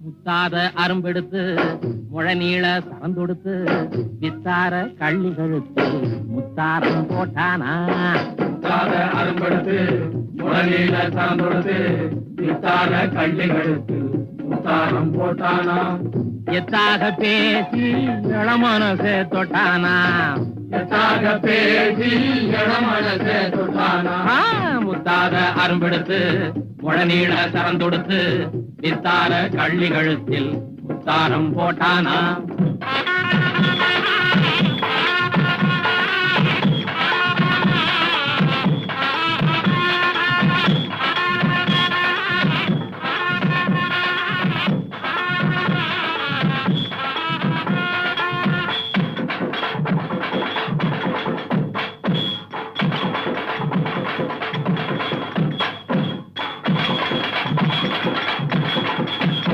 முத்தாத அரும்பெடுத்து முழநீள சரந்தொடுத்து வித்தார கள்ளி கழுத்து முத்தாரம் போட்டானா. முத்தாத அரும்பெடுத்து முழநீள சரந்தொடுத்து வித்தார கள்ளி கழுத்து முத்தாரம் போட்டானா. எத்தாக பேசி இளமனசே தொட்டானா. எத்தாக பேசி இளமனசே தொட்டானா. முத்தாத அரும்பெடுத்து முழநீள சரந்தொடுத்து வித்தார கள்ளி கழுத்தில் முத்தாரம் போட்டானா.